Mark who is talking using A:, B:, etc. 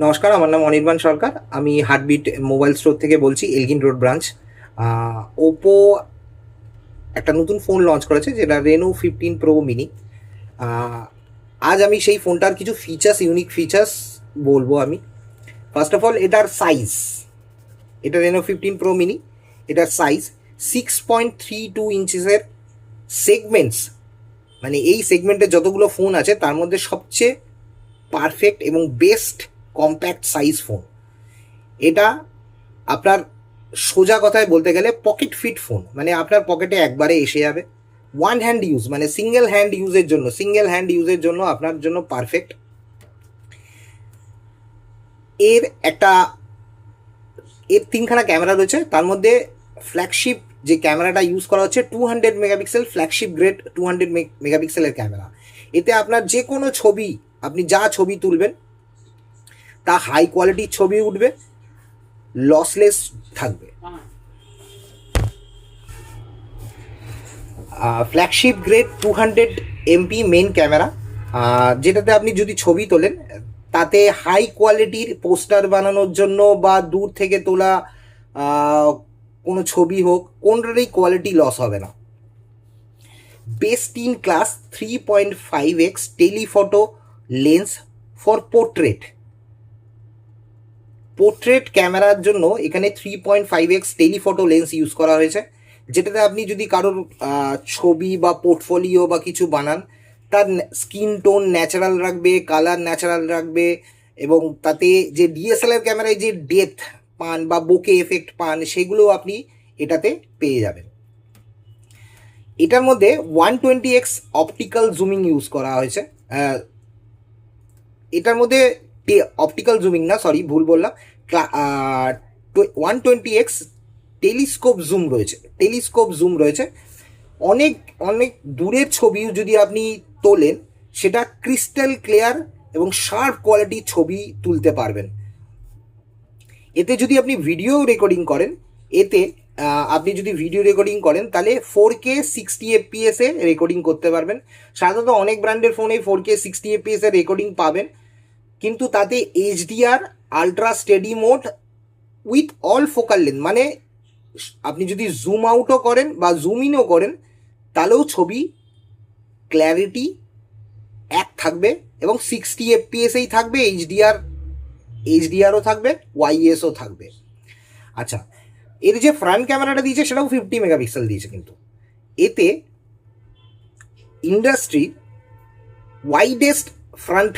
A: নমস্কার, আমার নাম অনির্বাণ সরকার। আমি হার্টবিট মোবাইল স্টোর থেকে বলছি, এলগিন রোড ব্রাঞ্চ। ওপো একটা নতুন ফোন লঞ্চ করেছে, যেটা রেনো 15 প্রো মিনি। আজ আমি সেই ফোনটার কিছু ফিচার্স, ইউনিক ফিচার্স বলবো আমি। ফার্স্ট অফ অল, এটার সাইজ, এটা রেনো 15 প্রো মিনি। এটার সাইজ 6.32 ইঞ্চিসের। সেগমেন্টস, মানে এই সেগমেন্টে যতগুলো ফোন আছে তার মধ্যে সবচেয়ে পারফেক্ট এবং বেস্ট কম্প্যাক্ট সাইজ ফোন এটা। আপনার সোজা কথায় বলতে গেলে পকেট ফিট ফোন, মানে আপনার পকেটে একবারে এসে যাবে। ওয়ান হ্যান্ড ইউজ, মানে সিঙ্গেল হ্যান্ড ইউজের জন্য আপনার জন্য পারফেক্ট। এর একটা এর তিনখানা ক্যামেরা রয়েছে, তার মধ্যে ফ্ল্যাগশিপ যে ক্যামেরাটা ইউজ করা হচ্ছে 200 মেগাপিক্সেল, ফ্ল্যাগশিপ গ্রেড 200 মেগাপিক্সেলের ক্যামেরা। এতে আপনার যে কোনো ছবি, আপনি যা ছবি তুলবেন তা হাই কোয়ালিটির ছবি উঠবে, লসলেস থাকবে। Flagship grade 200 MP main camera, যেটাতে আপনি যদি ছবি তোলেন, তাতে হাই কোয়ালিটির পোস্টার বানানোর জন্য বা দূর থেকে তোলা কোনো ছবি হোক, কোনটারই কোয়ালিটি লস হবে না। Best in class 3.5x telephoto lens for portrait ক্যামেরার জন্য এখানে 3.5x টেলিফটো লেন্স ইউজ করা হয়েছে, যেটাতে আপনি যদি কারোর ছবি বা পোর্টফোলিও বা কিছু বানান, তার স্কিন টোন ন্যাচারাল রাখবে, কালার ন্যাচারাল রাখবে, এবং তাতে যে ডিএসএলআর ক্যামেরায় যে ডেপথ পান বা বোকে এফেক্ট পান, সেগুলো আপনি এটাতে পেয়ে যাবেন। এটার মধ্যে 120x অপটিক্যাল জুমিং ইউজ করা হয়েছে। এটার মধ্যে অপটিক্যাল জুমিং না, সরি ভুল বললাম, 120x টেলিস্কোপ জুম রয়েছে। অনেক অনেক দূরের ছবিও যদি আপনি তোলেন, সেটা ক্রিস্টাল ক্লিয়ার এবং শার্প কোয়ালিটির ছবি তুলতে পারবেন। এতে যদি আপনি ভিডিও রেকর্ডিং করেন, এতে আপনি যদি ভিডিও রেকর্ডিং করেন তাহলে 4K 60 FPS রেকর্ডিং করতে পারবেন। সাধারণত অনেক ব্র্যান্ডের ফোনে 4K 60 FPS রেকর্ডিং পাবেন, কিন্তু তাতে HDR, ultra steady mode with all focal length, মানে আপনি যদি জুম আউটও করেন বা জুম ইনও করেন, তাহলেও ছবি ক্ল্যারিটি এক থাকবে এবং 60 FPSই থাকবে। এইচডিআরও থাকবে, ওয়াইএসও থাকবে। আচ্ছা, এর যে ফ্রন্ট ক্যামেরাটা দিয়েছে সেটাও 50 মেগাপিক্সেল দিয়েছে, কিন্তু এতে ইন্ডাস্ট্রি ওয়াইডেস্ট ফ্রন্ট